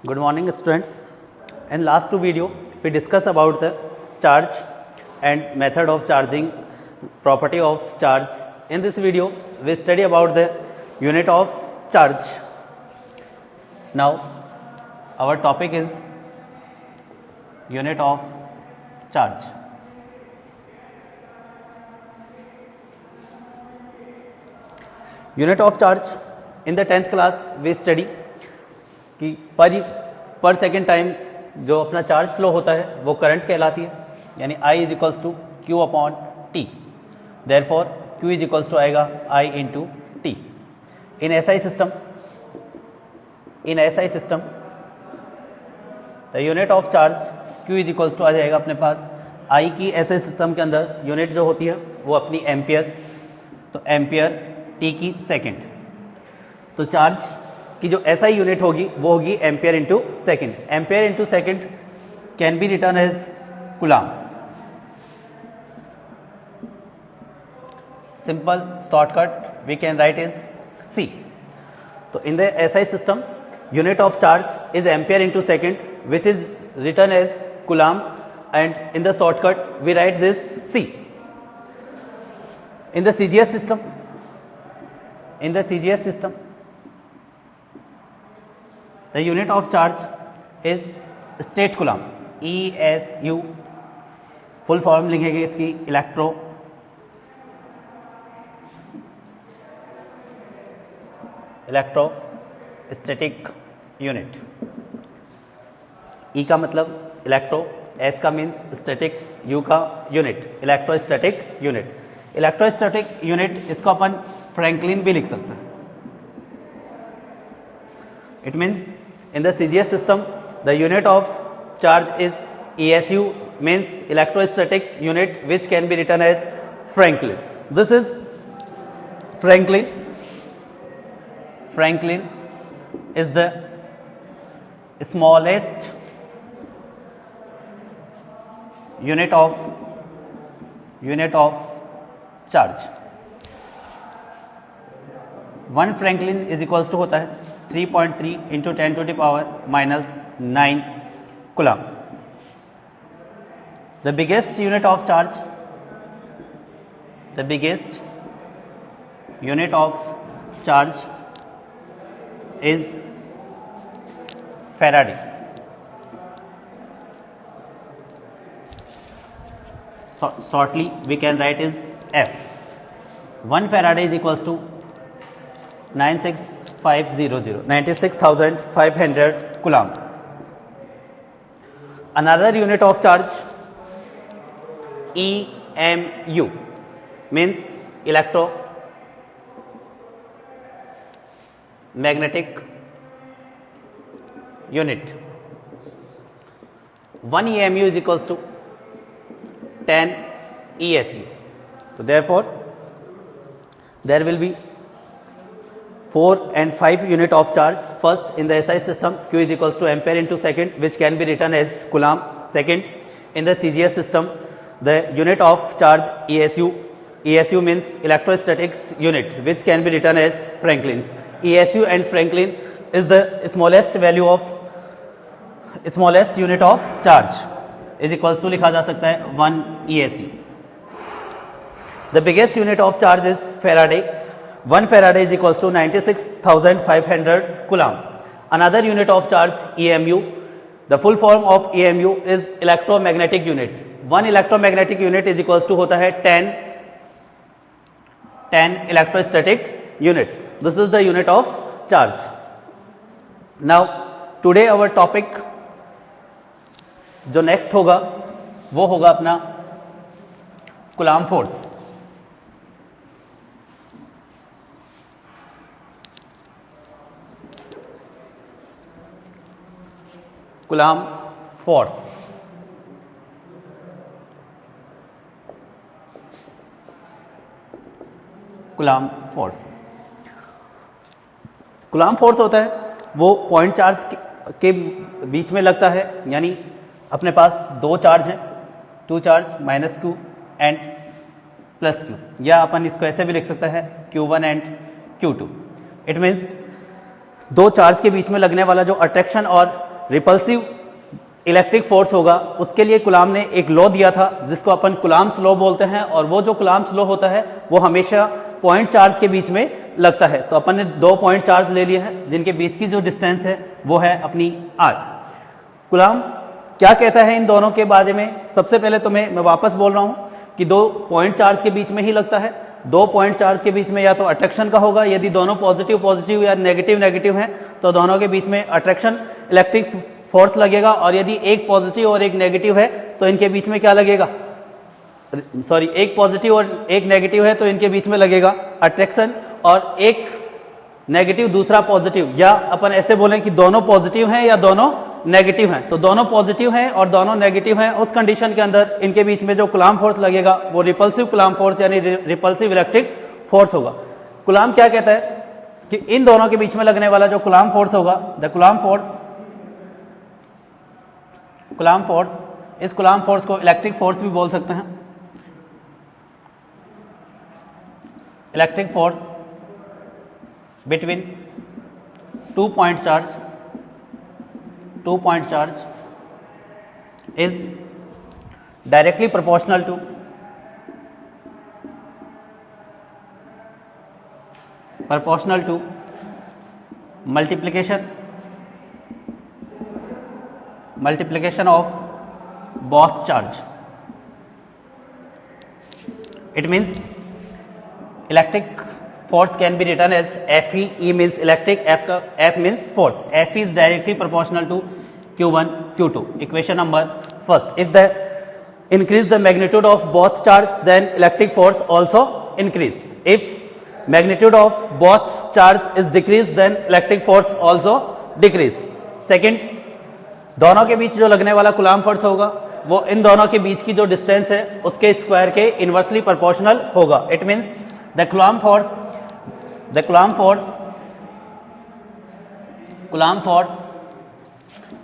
Good morning students. In last two video we discuss about the charge and method of charging, property of charge. In this video we study about the unit of charge. Now our topic is unit of charge. Unit of charge in the 10th class we study कि पर second time जो अपना charge flow होता है वो current कहलाती है, यानी I is equals to Q upon T. Therefore Q is equals to आएगा I into T. In SI system the unit of charge Q is equals to आ जाएगा अपने पास I की SI सिस्टम के अंदर यूनिट जो होती है वो अपनी एम्पियर, तो एम्पियर T की सेकेंड. तो चार्ज की जो SI यूनिट होगी वो होगी ampere into second. Ampere into second can be written as coulomb. Simple shortcut we can write is C. तो in the SI system unit of charge is ampere into second which is written as coulomb, and in the shortcut we write this C. In the CGS system, the unit of charge is state coulomb. ESU full form लिखेंगे इसकी electrostatic unit. E का मतलब electro, S का means statics, U का unit, electrostatic unit. Electrostatic unit इसको अपन Franklin भी लिख सकते हैं. It means in the CGS system the unit of charge is ESU, means electrostatic unit, which can be written as Franklin. This is Franklin. Franklin is the smallest unit of charge. 1 Franklin is equals to होता है 3.3 into 10 to the power minus 9 coulomb. The biggest unit of charge is faraday. Shortly we can write is F. 1 faraday is equals to 96,500 coulomb. Another unit of charge EMU means electromagnetic unit. 1 EMU is equals to 10 ESU. So therefore there will be 4 and 5 unit of charge. First, in the SI system Q is equals to ampere into second, which can be written as coulomb. Second, in the CGS system the unit of charge ESU means electrostatics unit, which can be written as Franklin. ESU and Franklin is the smallest unit of charge is equals to लिखा जा सकता है 1 ESU. The biggest unit of charge is Faraday. 1 Faraday is equals to 96,500 coulomb. Another unit of charge EMU. The full form of EMU is electromagnetic unit. 1 electromagnetic unit is equals to होता है 10 electrostatic unit. This is the unit of charge. Now today our topic जो next होगा वो होगा अपना coulomb force. Coulomb force. Coulomb force होता है वो पॉइंट चार्ज के बीच में लगता है, यानी अपने पास दो चार्ज हैं, 2 charge minus Q and plus Q, या अपन इसको ऐसे भी लिख सकते हैं Q1 and Q2. It means दो चार्ज के बीच में लगने वाला जो अट्रैक्शन और रिपल्सिव इलेक्ट्रिक फोर्स होगा उसके लिए कूलाम ने एक लॉ दिया था जिसको अपन कूलाम्स लॉ बोलते हैं, और वो जो कूलाम्स लॉ होता है वो हमेशा पॉइंट चार्ज के बीच में लगता है। तो अपन ने 2 पॉइंट चार्ज ले लिए हैं जिनके बीच की जो डिस्टेंस है वो है अपनी r। कूलाम क्या कहता है इन दोनों के बारे में? सबसे पहले तो मैं वापस बोल रहा हूँ कि 2 पॉइंट चार्ज के बीच में ही लगता है। 2 पॉइंट चार्ज के बीच में या तो अट्रैक्शन का होगा, यदि दोनों पॉजिटिव पॉजिटिव या नेगेटिव नेगेटिव हैं तो दोनों के बीच में अट्रैक्शन इलेक्ट्रिक फोर्स लगेगा, और यदि एक पॉजिटिव और एक नेगेटिव है तो इनके बीच में क्या लगेगा, सॉरी एक पॉजिटिव और एक नेगेटिव है तो इनके बीच में लगेगा अट्रैक्शन, और एक नेगेटिव दूसरा पॉजिटिव, या अपन ऐसे बोलें कि दोनों पॉजिटिव हैं या दोनों नेगेटिव हैं। तो दोनों पॉजिटिव हैं और दोनों नेगेटिव हैं, उस कंडीशन के अंदर इनके बीच में जो कूलाम फोर्स लगेगा वो रिपल्सिव कूलाम फोर्स यानी रिपल्सिव इलेक्ट्रिक फोर्स होगा। कूलाम क्या कहता है कि इन दोनों के बीच में लगने वाला जो कूलाम फोर्स होगा, द कूलाम फोर्स, इस कूलाम फोर्स को इलेक्ट्रिक फोर्स भी बोल सकते हैं। Electric force between 2 point charge is directly proportional to multiplication of both charge. It means electric force can be written as Fe. E means electric, F means force. Fe is directly proportional to Q1, Q2. Equation number first. If the increase the magnitude of both charge, then electric force also increase. If magnitude of both charge is decreased, then electric force also decrease. Second, दोनों के बीच जो लगने वाला coulomb force होगा वो इन दोनों के बीच की जो डिस्टेंस है उसके स्क्वायर के इनवर्सली प्रोपोर्शनल होगा. It means the coulomb force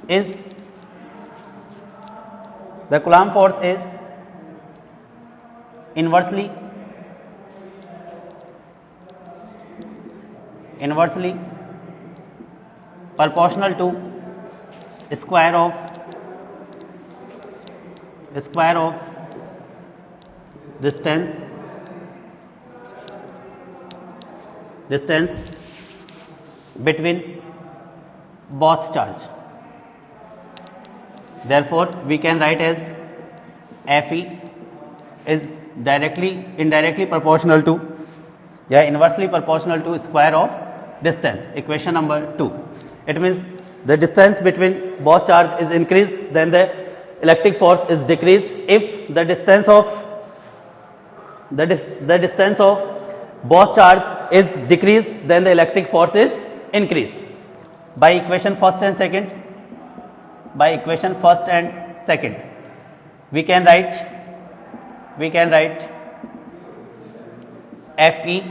is inversely proportional to square of distance between both charge. Therefore, we can write as Fe is indirectly proportional to inversely proportional to square of distance. Equation number 2. It means the distance between both charge is increased, then the electric force is decreased. If the distance of both charge is decreased, then the electric force is increased. By equation first and second, we can write Fe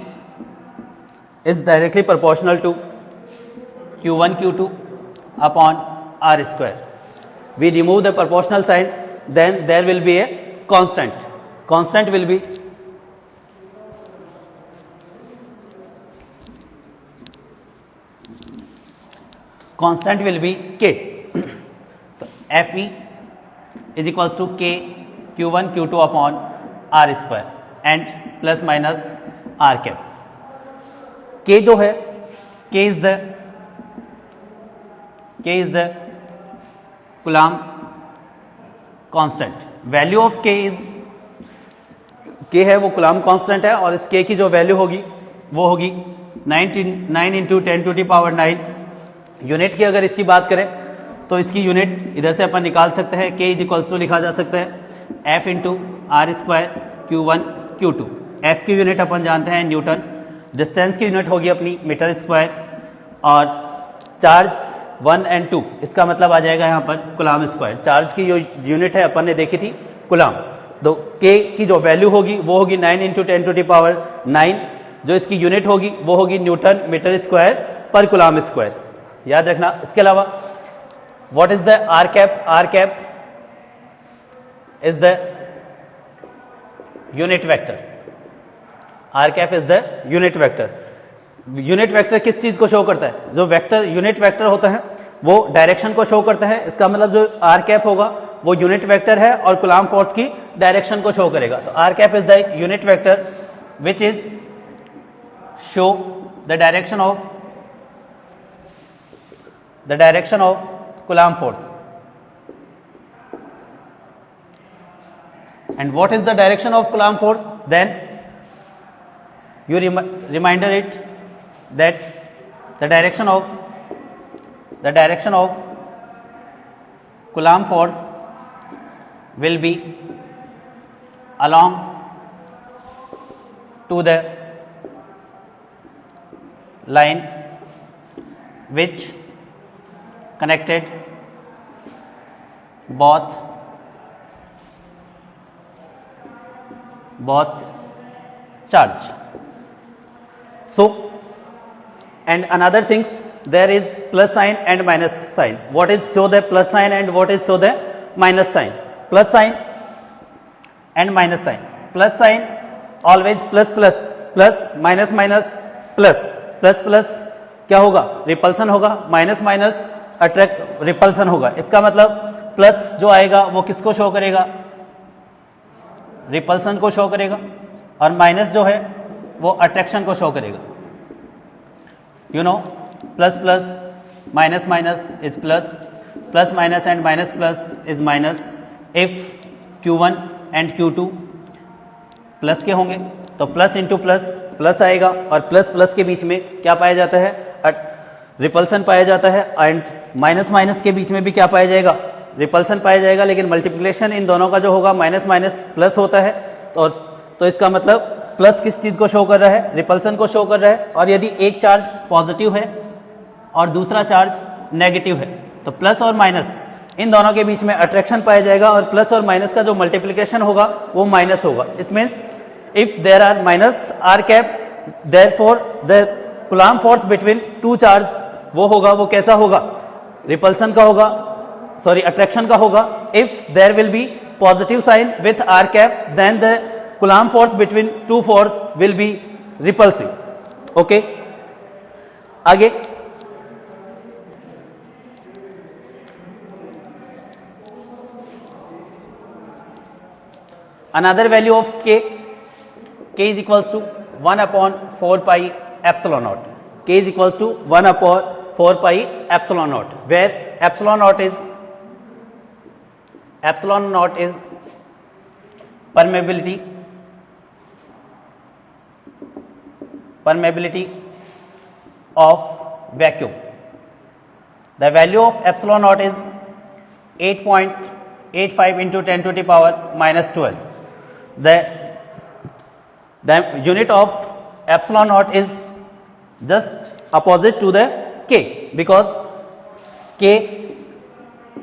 is directly proportional to Q1 Q2 upon R square. We remove the proportional sign, then there will be a constant. Constant will be K. So Fe is equals to K Q1 Q2 upon R square and plus minus R cap. K जो है K is the Coulomb constant. Value of K है वो Coulomb constant है, और इस K की जो value होगी वो होगी 9 into 10 to the power 9. Unit की अगर इसकी बात करें तो इसकी यूनिट इधर से अपन निकाल सकते हैं. K इज इक्वल्स टू लिखा जा सकता है F into r square Q1 Q2. F की यूनिट अपन जानते हैं न्यूटन, डिस्टेंस की यूनिट होगी अपनी मीटर स्क्वायर, और चार्ज 1 and 2 इसका मतलब आ जाएगा यहाँ पर कूलाम स्क्वायर. चार्ज की जो यूनिट है अपन ने देखी थी कूलाम. तो K की जो वैल्यू होगी वो होगी 9 इंटू 10 टू द पावर 9. जो इसकी यूनिट होगी वो होगी न्यूटन मीटर स्क्वायर पर कूलाम स्क्वायर. याद रखना. इसके अलावा what is the r cap? R cap is the unit vector. R cap is the unit vector. Unit vector किस चीज को शो करता है? जो वेक्टर यूनिट वेक्टर होता है वो डायरेक्शन को शो करता है, इसका मतलब जो आर कैप होगा वो यूनिट वेक्टर है और कूलाम्ब फोर्स की डायरेक्शन को शो करेगा। तो r cap is the unit vector which is show the direction of coulomb force. And what is the direction of Coulomb force? Then you reminder it that the direction of Coulomb force will be along to the line which connected both charge. So, and another things, there is plus sign and minus sign. What is show the plus sign and what is show the minus sign? Plus sign and minus sign. Plus sign always plus plus, plus minus minus plus, plus plus क्या होगा? Repulsion होगा, minus minus attract repulsion होगा। इसका मतलब plus जो आएगा वो किसको शो करेगा? रिपल्सन को शो करेगा, और माइनस जो है वो अट्रैक्शन को शो करेगा। You know, plus plus minus minus is plus, plus minus and minus plus is minus. If Q1 and Q2 plus के होंगे तो प्लस इंटू प्लस प्लस आएगा, और प्लस प्लस के बीच में क्या पाया जाता है? रिपल्सन पाया जाता है। एंड माइनस माइनस के बीच में भी क्या पाया जाएगा? रिपल्सन पाया जाएगा, लेकिन मल्टीप्लिकेशन इन दोनों का जो होगा माइनस माइनस प्लस होता है। तो इसका मतलब प्लस किस चीज़ को शो कर रहा है? रिपल्सन को शो कर रहा है। और यदि एक चार्ज पॉजिटिव है और दूसरा चार्ज नेगेटिव है तो प्लस और माइनस इन दोनों के बीच में अट्रैक्शन पाया जाएगा, और प्लस और माइनस का जो मल्टीप्लिकेशन होगा वो माइनस होगा। It means if there are minus r cap, therefore the coulomb force between two charge वो होगा, वो कैसा होगा? रिपल्सन का होगा, सॉरी अट्रैक्शन का होगा। If there will be positive sign with r cap, then the coulomb force between two force will be repulsive. Okay, आगे another value of k is equals to 1 upon 4 pi epsilon naught. K is equals to 1 upon 4 pi epsilon naught, where epsilon naught is permeability of vacuum. The value of epsilon naught is 8.85 into 10 to the power minus 12. The unit of epsilon naught is just opposite to the k, because k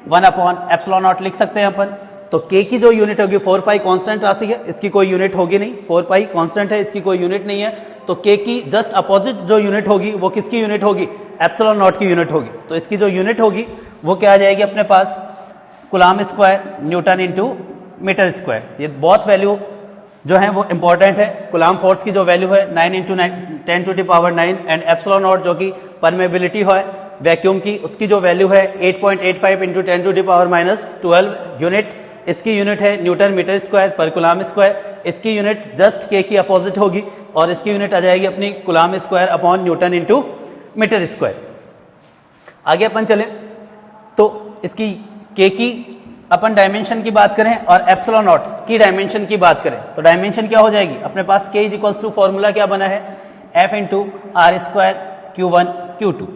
1 upon epsilon naught लिख सकते हैं अपन। तो k की जो unit होगी 4 पाई constant राशि है, इसकी कोई यूनिट होगी नहीं। 4 पाई कांस्टेंट है, इसकी कोई यूनिट नहीं है। तो k की जस्ट अपोजिट जो यूनिट होगी वो किसकी यूनिट होगी? एप्सिलॉन नॉट की यूनिट होगी। तो इसकी जो यूनिट होगी वो क्या आ जाएगी अपने पास? Coulomb square newton into metre square. ये बहुत वैल्यू जो है वो इंपॉर्टेंट है। कूलम्ब फोर्स की जो वैल्यू है 9 into 10 to the power 9, and epsilon naught जो कि परमेबिलिटी है वैक्यूम की, उसकी जो वैल्यू है 8.85 into 10 to the power minus 12 unit. इसकी यूनिट है न्यूटन मीटर स्क्वायर पर कूलम्ब स्क्वायर। इसकी यूनिट जस्ट के की अपोजिट होगी, और इसकी यूनिट आ जाएगी अपनी coulomb square upon newton into metre square. आगे अपन चलें तो इसकी के की अपन डायमेंशन की बात करें और एप्सिलॉन नॉट की डायमेंशन की बात करें तो डायमेंशन क्या हो जाएगी अपने पास? के इज इक्वल्स टू फॉर्मूला क्या बना है? F into r square Q1 Q2।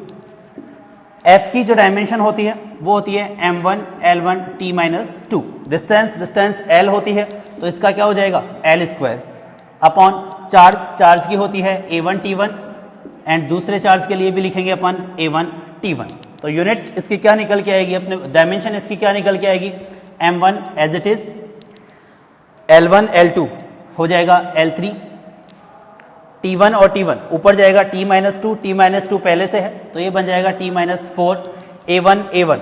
एफ की जो डायमेंशन होती है वो होती है M1 L1 T minus 2। Distance L होती है, तो इसका क्या हो जाएगा? L स्क्वायर अपॉन चार्ज की होती है A1 T1, एंड दूसरे चार्ज के लिए भी लिखेंगे अपन A1 T1। तो यूनिट इसकी क्या निकल के आएगी? अपने डायमेंशन इसकी क्या निकल के आएगी? M1 as it is, L1 L2 हो जाएगा L3, T1 और T1 ऊपर जाएगा T माइनस 2, T माइनस 2 पहले से है तो ये बन जाएगा T माइनस 4, A1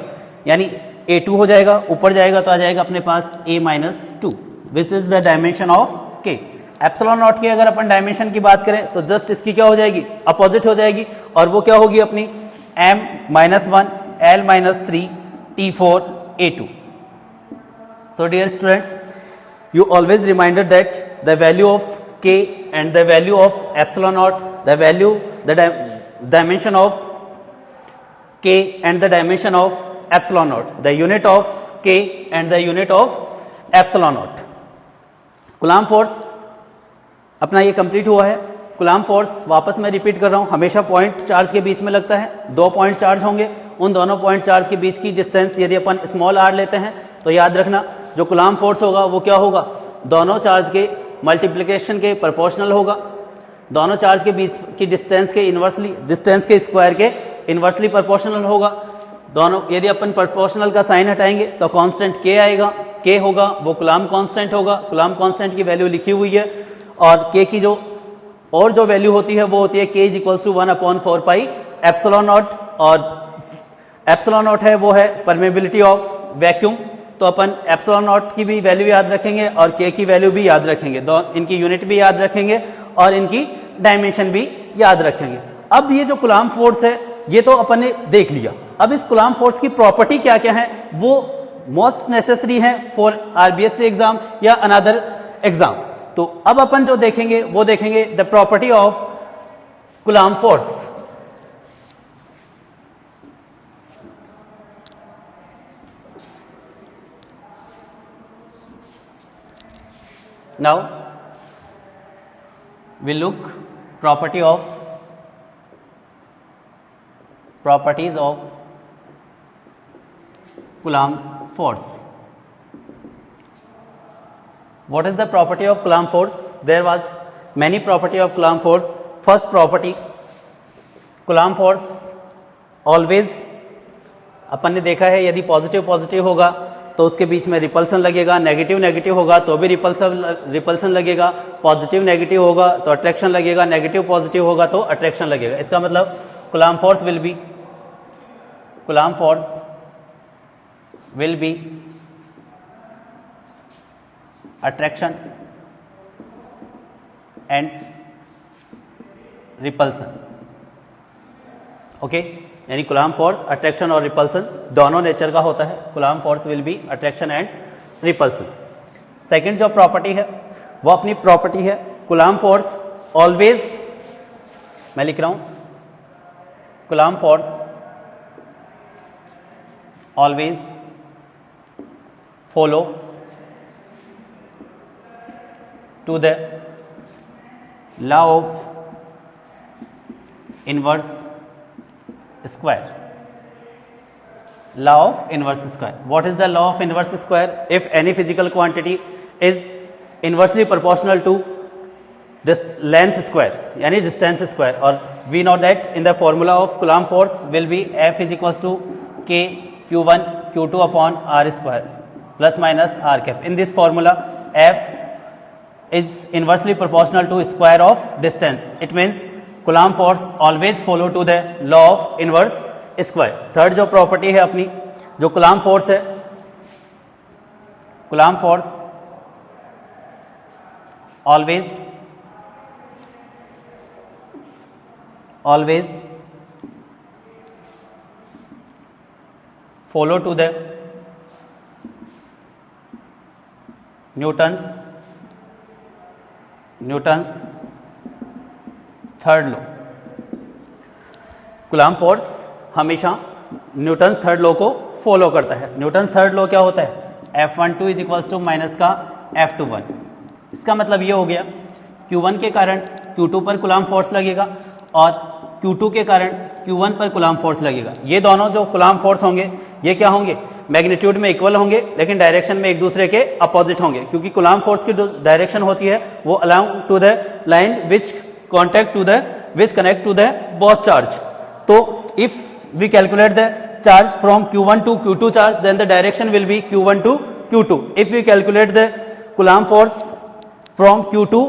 यानी A2 हो जाएगा, ऊपर जाएगा तो आ जाएगा अपने पास A minus 2, which is the dimension of K। Epsilon not की अगर अपन डायमेंशन की बात करें तो जस्ट इसकी क्या हो जाएगी? अपोजिट हो जाएगी, और वो क्या होगी अपनी? M minus 1 L minus 3 T4 A2. So dear students, you always reminded that the value of K and the value of epsilon naught, the dimension of K and the dimension of epsilon naught, the unit of K and the unit of epsilon naught. Coulomb force अपना ये complete हुआ है. Coulomb force वापस मैं repeat कर रहा हूँ, हमेशा पॉइंट चार्ज के बीच में लगता है. 2 पॉइंट चार्ज होंगे, उन दोनों पॉइंट चार्ज के बीच की डिस्टेंस यदि अपन स्मॉल r लेते हैं तो याद रखना जो कूलाम फोर्स होगा वो क्या होगा, दोनों चार्ज के मल्टीप्लिकेशन के प्रोपोर्शनल होगा. दोनों चार्ज के बीच की डिस्टेंस के इन्वर्सली, डिस्टेंस के स्क्वायर के इन्वर्सली प्रोपोर्शनल होगा. दोनों यदि अपन प्रोपोर्शनल का साइन हटाएंगे तो कांस्टेंट k आएगा. k होगा वो कूलाम कांस्टेंट होगा. कूलाम कांस्टेंट की वैल्यू लिखी हुई है और k की जो और जो वैल्यू होती है वो होती है k is equals to 1/4 pi epsilon naught. और एप्सिलॉन नॉट है वो है परमेबिलिटी ऑफ वैक्यूम. तो अपन एप्सिलॉन नॉट की भी वैल्यू याद रखेंगे और k की वैल्यू भी याद रखेंगे. इनकी यूनिट भी याद रखेंगे और इनकी डायमेंशन भी याद रखेंगे. अब ये जो कूलाम फोर्स है ये तो अपन ने देख लिया. अब इस कूलाम फोर्स की प्रॉपर्टी क्या क्या है वो मोस्ट नेसेसरी है फॉर आरबीएससी एग्जाम या अनदर एग्जाम. तो अब अपन जो देखेंगे वो देखेंगे the property of coulomb force. Now we look properties of Coulomb force. What is the property of Coulomb force? There was many property of Coulomb force. First property, Coulomb force always, अपन ने देखा है यदि positive positive होगा तो उसके बीच में repulsion लगेगा, negative negative होगा तो भी रिपल्सन लगेगा, पॉजिटिव नेगेटिव होगा तो अट्रैक्शन लगेगा, नेगेटिव पॉजिटिव होगा तो अट्रैक्शन लगेगा. इसका मतलब coulomb force will B attraction and repulsion. Okay, यानी कूलाम फोर्स अट्रैक्शन और रिपल्सन दोनों नेचर का होता है. Coulomb force will B attraction and repulsion. Second जो प्रॉपर्टी है वो अपनी प्रॉपर्टी है कूलाम फोर्स ऑलवेज, मैं लिख रहा हूं coulomb force always follow to the law of inverse square. Law of inverse square. What is the law of inverse square? If any physical quantity is inversely proportional to this length square, yani distance square, or we know that in the formula of Coulomb force will be F is equals to K Q1 Q2 upon R square plus minus R cap. In this formula, F is inversely proportional to square of distance. It means coulomb force always follow to the law of inverse square. Third जो property है अपनी, जो coulomb force है, coulomb force always follow to the newton's third law. Coulomb force हमेशा newton's third law को follow करता है. Newton's third law क्या होता है, F12 is equals to minus का F21. इसका मतलब ये हो गया Q1 के कारण Q2 पर कूलाम फोर्स लगेगा और Q2 के कारण Q1 पर कूलाम फोर्स लगेगा. ये दोनों जो कूलाम फोर्स होंगे ये क्या होंगे, मैग्नीट्यूड में इक्वल होंगे लेकिन डायरेक्शन में एक दूसरे के अपोजिट होंगे, क्योंकि कूलाम फोर्स की जो डायरेक्शन होती है वो along to the line which connect to the both charge. So if we calculate the charge from Q1 to Q2 charge, then the direction will be Q1 to Q2. If we calculate the Coulomb force from Q2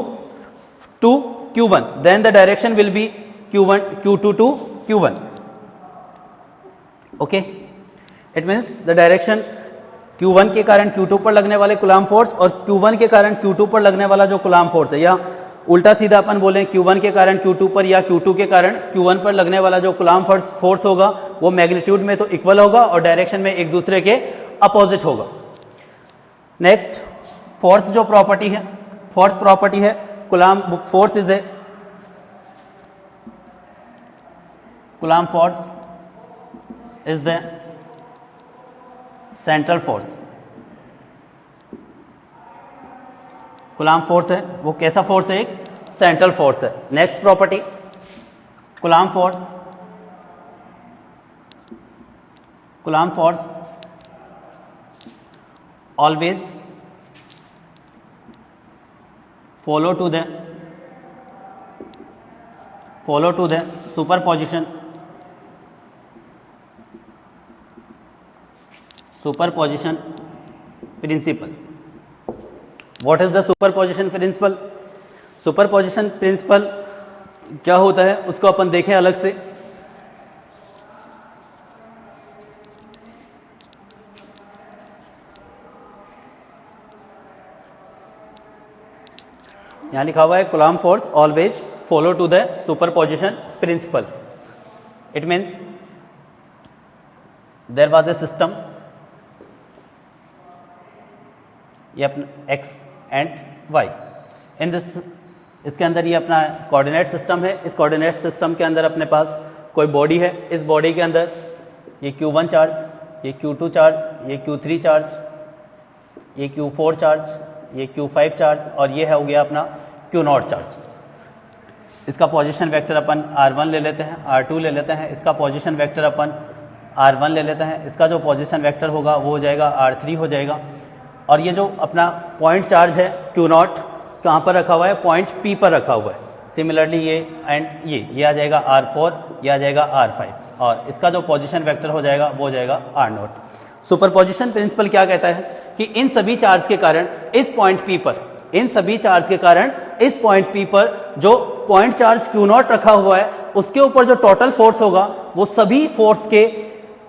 to Q1, then the direction will be Q2 to Q1. Okay, it means the direction Q1 के कारण Q2 पर लगने वाले coulomb force और Q1 के कारण Q2 पर लगने वाला जो कूलाम फोर्स है, या उल्टा सीधा अपन बोलें Q1 के कारण Q2 पर या Q2 के कारण Q1 पर लगने वाला जो कूलाम्ब फोर्स होगा वो मैग्नीट्यूड में तो इक्वल होगा और डायरेक्शन में एक दूसरे के अपोजिट होगा। नेक्स्ट फोर्थ जो प्रॉपर्टी है, फोर्थ प्रॉपर्टी है coulomb force is a coulomb force is the central force. Coulomb force है वो कैसा फोर्स है, एक सेंट्रल फोर्स है। Next property coulomb force always follow to the superposition principle. What is the superposition principle? Superposition principle क्या होता है उसको अपन देखें अलग से। यहां लिखा हुआ है coulomb force always follow to the superposition principle. It means there was a system, ये अपना x and y in this, इसके अंदर ये अपना कोऑर्डिनेट सिस्टम है। इस कोऑर्डिनेट सिस्टम के अंदर अपने पास कोई बॉडी है। इस बॉडी के अंदर ये Q1 चार्ज, ये Q2 चार्ज, ये Q3 चार्ज, ये Q4 चार्ज, ये Q5 चार्ज और ये है हो गया अपना Q0 चार्ज। इसका पोजीशन वेक्टर अपन R1 ले लेते हैं, R2 ले लेते हैं, इसका पोजीशन वेक्टर अपन R1 ले लेते हैं, इसका जो पोजीशन वेक्टर होगा वो हो जाएगा R3 हो जाएगा। और ये जो अपना पॉइंट चार्ज है Q0 कहाँ पर रखा हुआ है, पॉइंट P पर रखा हुआ है। सिमिलरली ये एंड ये आ जाएगा R4, ये आ जाएगा R5 और इसका जो पोजीशन वेक्टर हो जाएगा वो हो जाएगा R0। सुपरपोजिशन प्रिंसिपल क्या कहता है कि इन सभी चार्ज के कारण इस पॉइंट P पर, इन सभी चार्ज के कारण इस पॉइंट P पर जो पॉइंट चार्ज Q0 रखा हुआ है उसके ऊपर जो टोटल फोर्स होगा वो सभी फोर्स के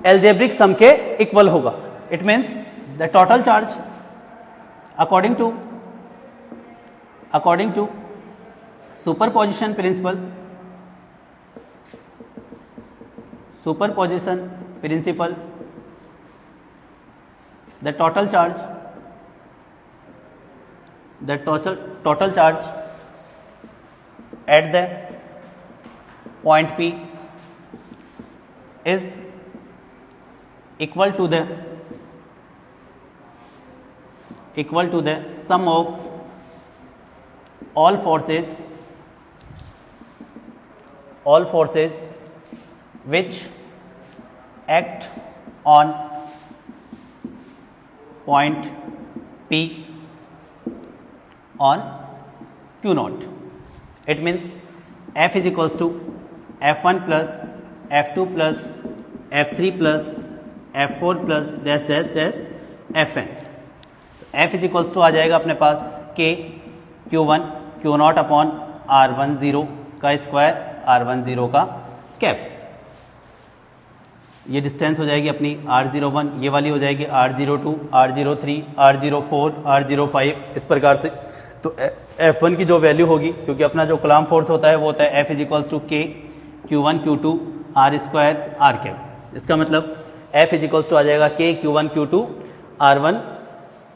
एल्जेब्रिक सम के इक्वल होगा। It means the total charge according to superposition principle, the total charge at the point P is equal to the sum of all forces which act on point P on Q0. It means F is equals to F1 plus F2 plus F3 plus F4 plus dash dash dash Fn। F is equals to आ जाएगा अपने पास K Q1 Q0 upon R10 का square R10 का cap. ये distance हो जाएगी अपनी R01, ये वाली हो जाएगी R02, R03, R04, R05 इस प्रकार से। तो F1 की जो वैल्यू होगी, क्योंकि अपना जो कूलाम्ब फोर्स होता है वो होता है F is equals to K Q1 Q2 R square R cap. इसका मतलब F इज इक्वल्स टू आ जाएगा K Q1 Q2 R1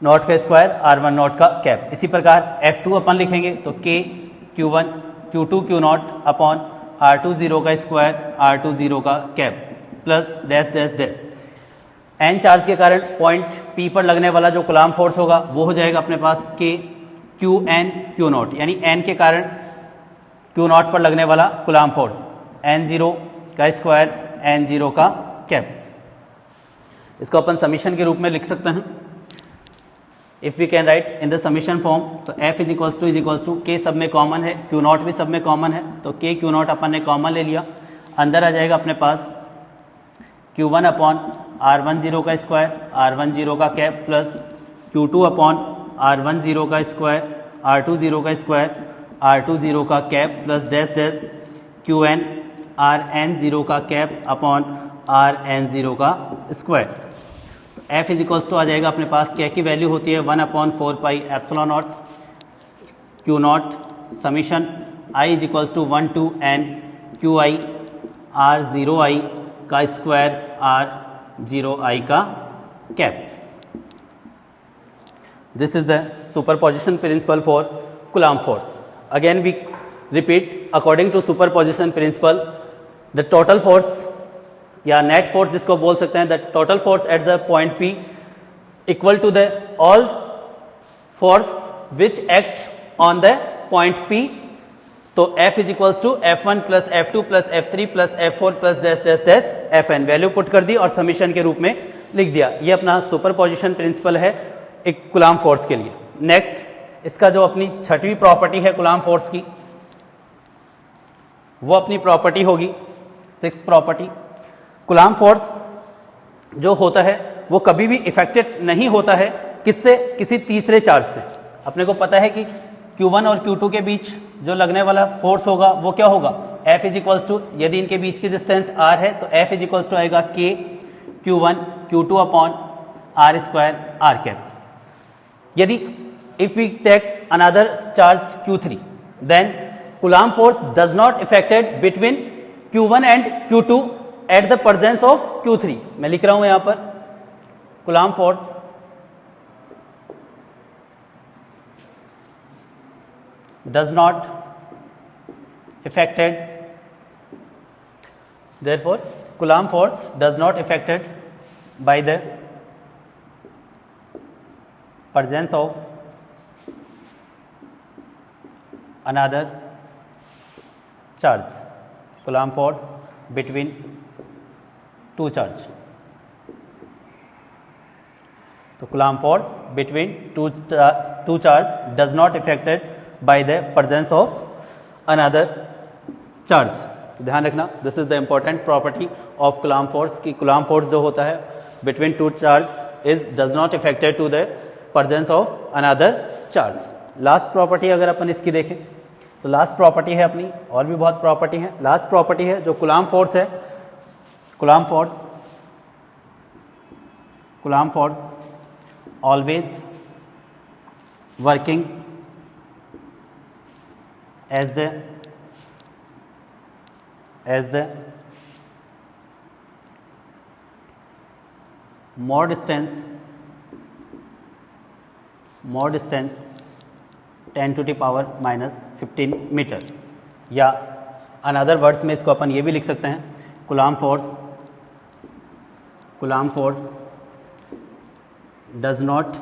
naught का स्क्वायर R1 नॉट का कैप। इसी प्रकार F2 अपन लिखेंगे तो K Q1 Q2 Q0 upon R20 का स्क्वायर R20 का cap plus dash dash dash. N charge के कारण पॉइंट P पर लगने वाला जो कूलाम्ब फोर्स होगा वो हो जाएगा अपने पास K Qn Q0, यानी N के कारण Q0 पर लगने वाला कूलाम्ब फोर्स N0 का स्क्वायर N0 का कैप। इसको अपन समीशन के रूप में लिख सकते हैं। If we can write in the summation form तो F is equals to K सब में कॉमन है, Q0 भी सब में कॉमन है, तो K Q0 अपन ने कॉमन ले लिया। अंदर आ जाएगा अपने पास Q1 अपॉन R10 का स्क्वायर R10 का cap plus Q2 upon R10 का स्क्वायर R20 का स्क्वायर R20 का cap plus dash dash Qn Rn0 का कैप अपॉन Rn0 का square. F is equals to आ जाएगा अपने पास क्या की वैल्यू होती है 1/4 pi epsilon naught Q0 summation i is equals to 1 to n q i r 0 i का स्क्वायर आर 0 आई का cap. This is the superposition principle for Coulomb force. Again we repeat, according to superposition principle, the total force या net force जिसको बोल सकते हैं, the total force at the point P equal to the all force which act on the point P. तो F is equals to F1 plus F2 plus F3 plus F4 plus dash dash dash Fn. Value put कर दी और summation के रूप में लिख दिया. ये अपना सुपरपोजिशन प्रिंसिपल है एक कुलाम्ब फोर्स के लिए. नेक्स्ट, इसका जो अपनी छठवीं प्रॉपर्टी है कुलाम्ब फोर्स की, वो अपनी प्रॉपर्टी होगी सिक्स प्रॉपर्टी. कुलाम्ब फोर्स जो होता है वो कभी भी इफेक्टेड नहीं होता है किससे, किसी तीसरे चार्ज से. अपने को पता है कि Q1 और Q2 के बीच जो लगने वाला फोर्स होगा वो क्या होगा, F इज इक्वल्स टू, यदि इनके बीच की डिस्टेंस R है तो F इज इक्वल्स टू आएगा K Q1 Q2 upon R square R cap. यदि if we take another charge Q3, then Coulomb force does not affected between Q1 and Q2 at the presence of Q3. मैं लिख रहा हूं यहां पर Coulomb force does not affected, therefore Coulomb force does not affected by the presence of another charge. Coulomb force between two charge. तो Coulomb force between two charge does not affected by the presence of another charge. ध्यान रखना, this is the important property of Coulomb force कि Coulomb force जो होता है between two charge is does not affected to the presence of another charge. Last property अगर अपन इसकी देखें तो लास्ट प्रॉपर्टी है अपनी, और भी बहुत प्रॉपर्टी है. लास्ट प्रॉपर्टी है जो Coulomb force है, Coulomb force always working as the more distance 10 to the power minus 15 metre. या अनदर वर्ड्स में इसको अपन ये भी लिख सकते हैं, Coulomb force does not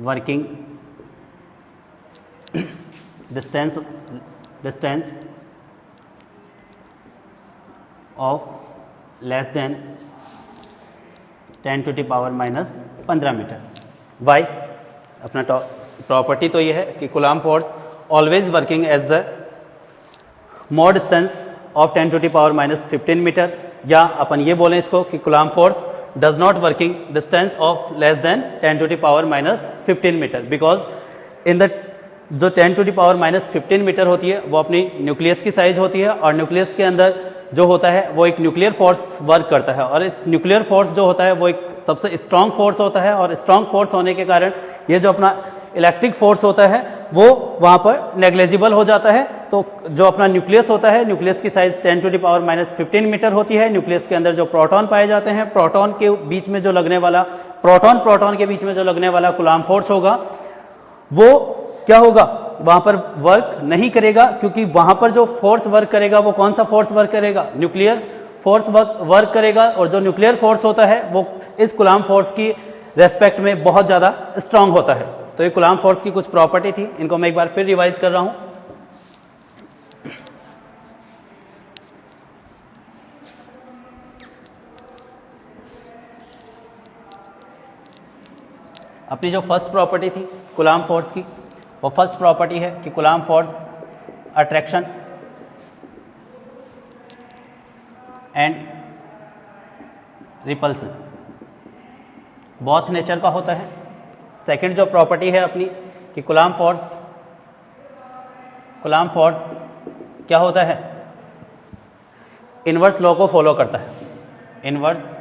working distance of less than 10 to the power minus 15 metre. वाई अपना प्रॉपर्टी तो ये है कि Coulomb force always working as the more distance of 10 to the power minus 15 metre. या अपन ये बोलें इसको कि Coulomb force does not working distance of less than 10 to the power minus 15 metre, because in the जो 10 to the power minus 15 metre होती है वो अपनी न्यूक्लियस की साइज होती है, और न्यूक्लियस के अंदर जो होता है वो एक न्यूक्लियर फोर्स वर्क करता है, और इस न्यूक्लियर फोर्स जो होता है वो एक सबसे स्ट्रॉन्ग फोर्स होता है, और स्ट्रॉन्ग फोर्स होने के कारण ये जो अपना इलेक्ट्रिक फोर्स होता है वो वहाँ पर नेग्लेजिबल हो जाता है. तो जो अपना न्यूक्लियस होता है, न्यूक्लियस की size 10 to the power minus 15 metre होती है. न्यूक्लियस के अंदर जो प्रोटॉन पाए जाते हैं, प्रोटॉन के बीच में जो लगने वाला प्रोटॉन के बीच में जो लगने वाला Coulomb force होगा वो क्या होगा, वहाँ पर वर्क नहीं करेगा, क्योंकि वहाँ पर जो फोर्स वर्क करेगा वो कौन सा फोर्स वर्क करेगा, न्यूक्लियर फोर्स वर्क करेगा. और जो न्यूक्लियर फोर्स होता है वो इस Coulomb force की रेस्पेक्ट में बहुत ज़्यादा स्ट्रांग होता है. तो ये Coulomb force की कुछ प्रॉपर्टी थी, इनको मैं एक बार फिर रिवाइज कर रहा हूँ. अपनी जो फर्स्ट प्रॉपर्टी थी Coulomb force की, वो फर्स्ट प्रॉपर्टी है कि Coulomb force attraction and repulsion both nature का होता है. सेकंड जो प्रॉपर्टी है अपनी कि Coulomb force क्या होता है, इनवर्स लॉ को फॉलो करता है. इनवर्स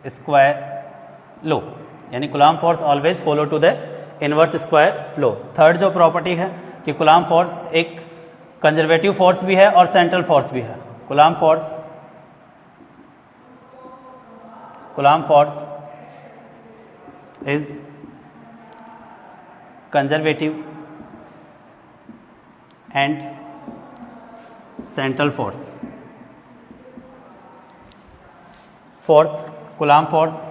स्क्वायर लॉ, यानी Coulomb force always follow to the inverse square law. Third जो प्रॉपर्टी है कि कूलाम फोर्स एक कंजर्वेटिव फोर्स भी है और सेंट्रल फोर्स भी है। Coulomb force is conservative and central force. Fourth, coulomb force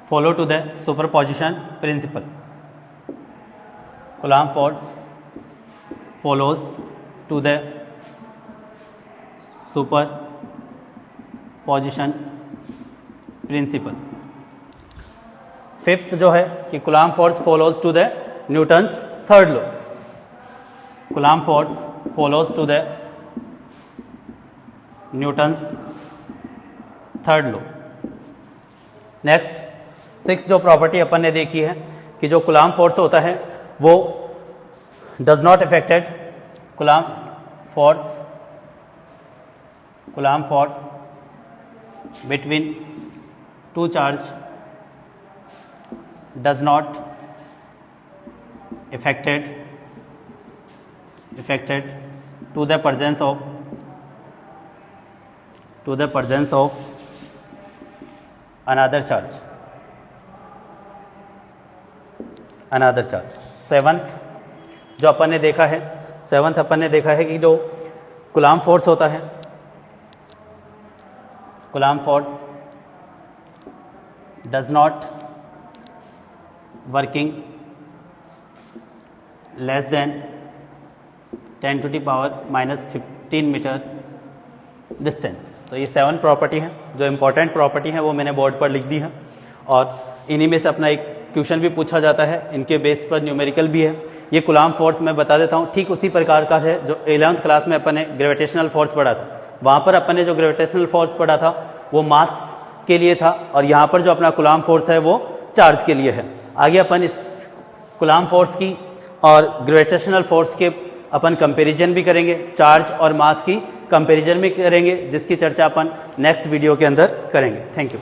follow to the superposition principle. Coulomb force follows to the superposition principle. Fifth जो है कि Coulomb force follows to the Newton's third law. Coulomb force follows to the Newton's third law. Next, six जो property अपन ने देखी है कि जो coulomb force होता है वो does not affected, coulomb force between two charge does not affected to the presence of another charge. Seventh जो अपन ने देखा है कि जो कूलाम फोर्स होता है, coulomb force does not working less than 10⁻⁻15 metre distance. तो ये 7 प्रॉपर्टी हैं जो इम्पोर्टेंट प्रॉपर्टी हैं, वो मैंने बोर्ड पर लिख दी है और इन्हीं में से अपना एक क्वेश्चन भी पूछा जाता है, इनके बेस पर न्यूमेरिकल भी है। ये कूलाम फोर्स मैं बता देता हूँ, ठीक उसी प्रकार का है जो 11th क्लास में अपन ने ग्रेविटेशनल फोर्स पढ़ा था। वहाँ पर अपन ने जो ग्रेविटेशनल फोर्स पढ़ा था वो मास के लिए था और यहाँ पर जो अपना कूलाम फोर्स है वो चार्ज के लिए है। आगे अपन इस कूलाम फोर्स की और ग्रेविटेशनल फोर्स के अपन कंपैरिजन भी करेंगे, चार्ज और मास की कंपैरिजन भी करेंगे, जिसकी चर्चा अपन नेक्स्ट वीडियो के अंदर करेंगे। Thank you.